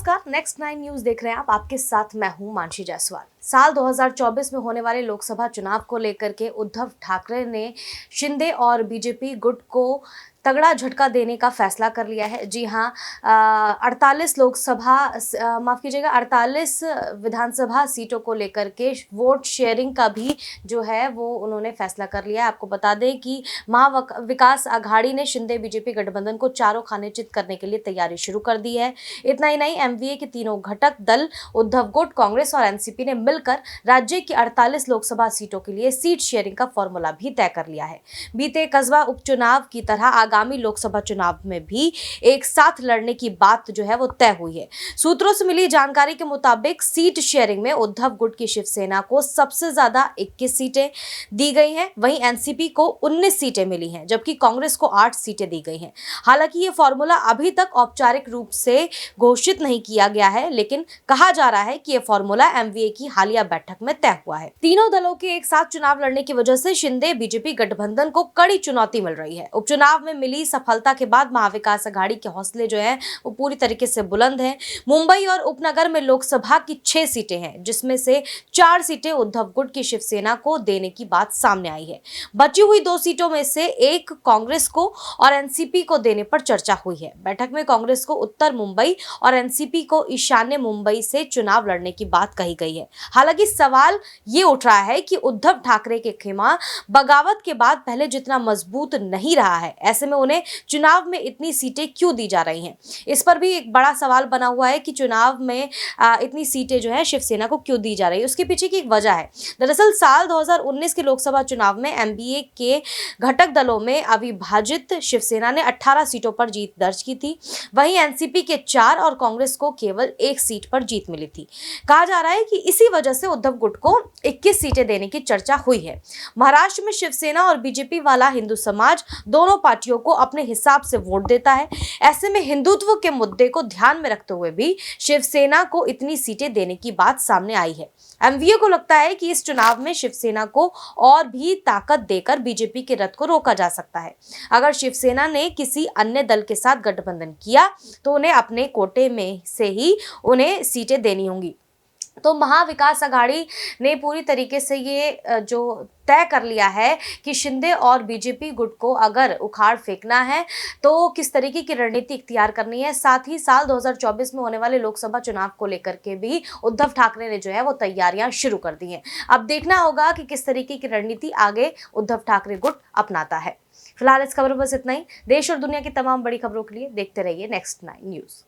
नमस्कार, next 9 news देख रहे हैं आप। आपके साथ मैं हूं मानसी जायसवाल। साल 2024 में होने वाले लोकसभा चुनाव को लेकर के उद्धव ठाकरे ने शिंदे और बीजेपी गुट को तगड़ा झटका देने का फैसला कर लिया है। जी हां, 48 माफ कीजिएगा 48 विधानसभा सीटों को लेकर के वोट शेयरिंग का भी जो है वो उन्होंने फैसला कर लिया है। आपको बता दें कि महाविकास आघाड़ी ने शिंदे बीजेपी गठबंधन को चारों खाने चित करने के लिए तैयारी शुरू कर दी है। इतना ही नहीं, एमवीए के तीनों घटक दल उद्धव गुट, कांग्रेस और एनसीपी ने मिलकर राज्य की 48 लोकसभा सीटों के लिए सीट शेयरिंग का फॉर्मूला भी तय कर लिया है। बीते कस्बा उपचुनाव की तरह आगामी लोकसभा चुनाव में भी एक साथ लड़ने की बात जो है वो तय हुई है। सूत्रों से मिली जानकारी के मुताबिक सीट शेयरिंग में उद्धव गुट की शिवसेना को सबसे ज्यादा 21 सीटें दी गई हैं, वहीं एनसीपी को 19 सीटें मिली हैं, जबकि कांग्रेस को 8 सीटें दी गई हैं। हालांकि ये फॉर्मूला अभी तक औपचारिक रूप से घोषित नहीं किया गया है, लेकिन कहा जा रहा है कि यह फॉर्मूला एमवीए की हालिया बैठक में तय हुआ है। तीनों दलों के एक साथ चुनाव लड़ने की वजह से शिंदे बीजेपी गठबंधन को कड़ी चुनौती मिल रही है। उपचुनाव में मिली सफलता के बाद महाविकास आघाड़ी के हौसले जो है वो पूरी तरीके से बुलंद हैं। मुंबई और उपनगर में लोकसभा की 6 सीटें हैं, जिसमें से 4 सीटें उद्धव गुट की शिवसेना को देने की बात सामने आई है। बची हुई 2 सीटों में से एक कांग्रेस को और एनसीपी को देने पर चर्चा हुई है। बैठक में कांग्रेस को उत्तर मुंबई और एनसीपी को ईशान्य मुंबई से चुनाव लड़ने की बात कही गई है। हालांकि सवाल ये उठ रहा है कि उद्धव ठाकरे के खेमा बगावत के बाद पहले जितना मजबूत नहीं रहा है, ऐसे में उन्हें चुनाव में इतनी सीटें क्यों दी जा रही हैं। इस पर भी एक बड़ा सवाल बना हुआ है कि चुनाव में इतनी सीटें जो है शिवसेना को क्यों दी जा रही है। उसके पीछे की एक वजह है। दरअसल साल 2019 के लोकसभा चुनाव में एमवीए के घटक दलों में अविभाजित शिवसेना ने 18 सीटों पर जीत दर्ज की थी, वहीं एनसीपी के 4 और कांग्रेस को केवल 1 सीट पर जीत मिली थी। कहा जा रहा है कि इसी वजह से उद्धव गुट को 21 सीटें देने की चर्चा हुई है। महाराष्ट्र में शिवसेना और बीजेपी वाला हिंदू समाज दोनों पार्टियों को अपने हिसाब से वोट देता है। ऐसे में हिंदुत्व के मुद्दे को ध्यान में रखते हुए भी शिवसेना को इतनी सीटें देने की बात सामने आई है। एमवीए को लगता है कि इस चुनाव में शिवसेना को और भी ताकत देकर बीजेपी के रथ को रोका जा सकता है। अगर शिवसेना ने किसी अन्य दल के साथ गठबंधन किया तो उन्हें अपने कोटे में से ही उन्हें सीटें देनी होंगी। तो महाविकास आघाड़ी ने पूरी तरीके से ये जो तय कर लिया है कि शिंदे और बीजेपी गुट को अगर उखाड़ फेंकना है तो किस तरीके की रणनीति इख्तियार करनी है। साथ ही साल 2024 में होने वाले लोकसभा चुनाव को लेकर के भी उद्धव ठाकरे ने जो है वो तैयारियां शुरू कर दी हैं। अब देखना होगा कि किस तरीके की रणनीति आगे उद्धव ठाकरे गुट अपनाता है। फिलहाल इस खबर में बस इतना ही। देश और दुनिया की तमाम बड़ी खबरों के लिए देखते रहिए नेक्स्ट 9 न्यूज।